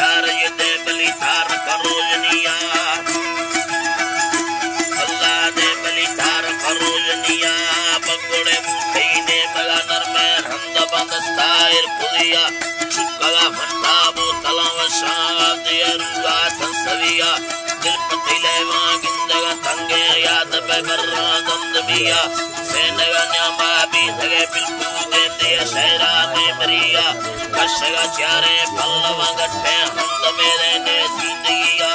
चार ये दे बली तार करोजनिया अल्लाह दे बली तार करोजनिया बगोड़े मुठे ने मगा नर में रंद बंदस्तायर पुलिया चुकला फंटा बो तलाव शाद यरुगा तसविया दिल पतिले वागिंदगा तंगे याद पे बर्रा दंदमिया सेनगा न्यामा भी धगे बिल्कुल दे दे शहरा में मरिया कशगा चारे पल्लवा गट्टे हंद मेरे ने जिंदगिया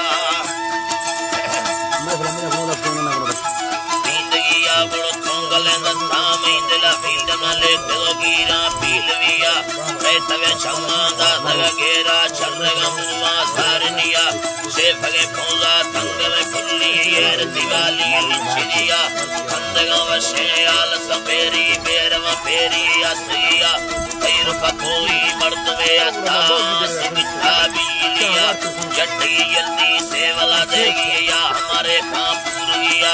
जिंदगिया बड़ो थोंगले दत्ता में दिला फील्ड मले गीरा पीलविया तवे छम्मा दा धगा गेरा छरगा मुवा सारनिया से भगे फौजा तंग में फुल्ली येर दिवाली लिचिया अंदगा वशे आल सपेरी बेरवा पेरी असरिया पैर का कोई मर्द में अता सिमिठा बिलिया जट्टी जल्दी सेवला देगी या हमारे कांपूरिया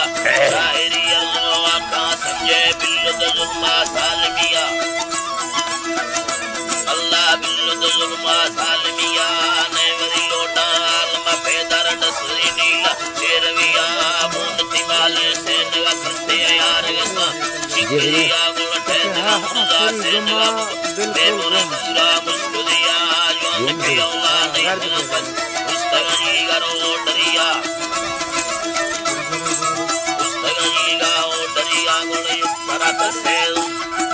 शायरी अल्लाह का समझे बिल्लुमा सालमिया अल्लाह बिल्लुमा सालमिया ने वरी लोटा आलमा पेदर डसरी नीला शेरविया मुंडती वाले से नगा करते यार गसा जिगरिया गुलटे नगा मुंडा से नगा बेमुरा पूरा मुस्कुदिया योन के अल्लाह नहीं नफस उस्तगनी गरो डरिया उस्तगनी गाओ डरिया गुले करत से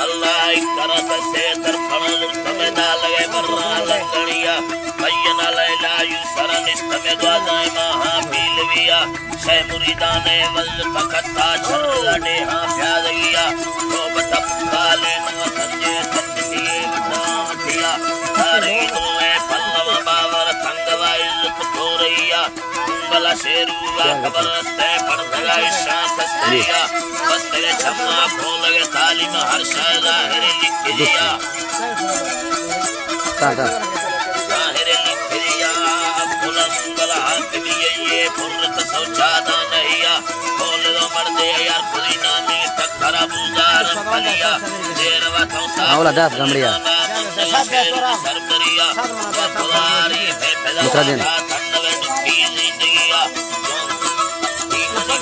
अल्लाह करत से तरफण तमेदा लगे बर्रा लंगड़िया भयन लैला युसरन इस्तमे द्वादाई महा पीलविया शे मुरीदाने वल तकत्ता छर लडे हां प्यादगिया तो बतकाले न संजे सत्तिए उठाटिया तारे दोए पल्लव बावर तंगवा इज्जत तोरैया कुंबला शेरुगा खबरस्ते पड़दगा शांत स्त्रिया बस तेरे छम्मा खोलगे तालीम हर शायदा हरे लिख दिया जाहिर लिख दिया बुलंद हक लिए ये फुर्रत सौचादा नहिया खोल दो मर्दे यार खुदी नामी टक्करा बुलदार फलिया देरवा तौसा आवला दास गमड़िया सरबरिया खुदारी पे पैदा ठंडवे डुबकी जिंदगिया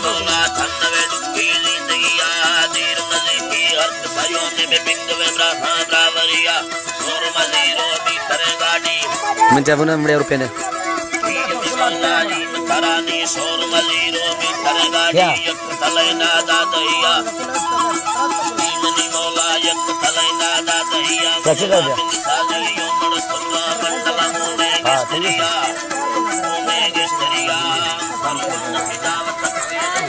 मौला ठंडवे डुबकी जिंदगिया देर मजे की अर्थ सयोने में बिंग में ब्राहा ब्रावरिया और मजीरो भी करे गाड़ी मैं जाबुना मड़े रुपए ने मौलानी तरानी शोर मजीरो भी करे गाड़ी एक तलेना दादहिया मौला एक तलेना दादहिया कैसे कर दिया साजियो मड़ सुना मंडला मोने गेस्टरिया संपूर्ण पितावत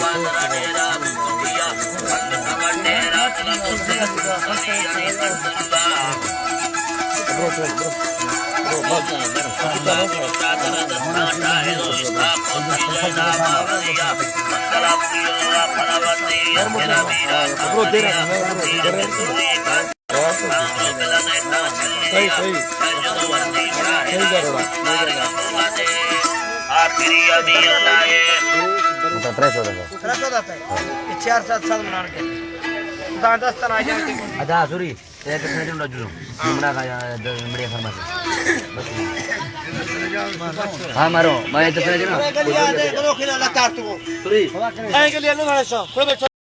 वादरा डेरा मुतिया पंडित वडेरा तला से सनिया तंदुला आखिरी अभी अल्लाह ये 300 आता है 4-7 साल बनाने के 10 तना आ जाते हैं ada suri saya ke sana udah dulu mana kayak media farmasi हाँ मारो मैं तो सही ना सॉरी आएंगे ले लो भाई साहब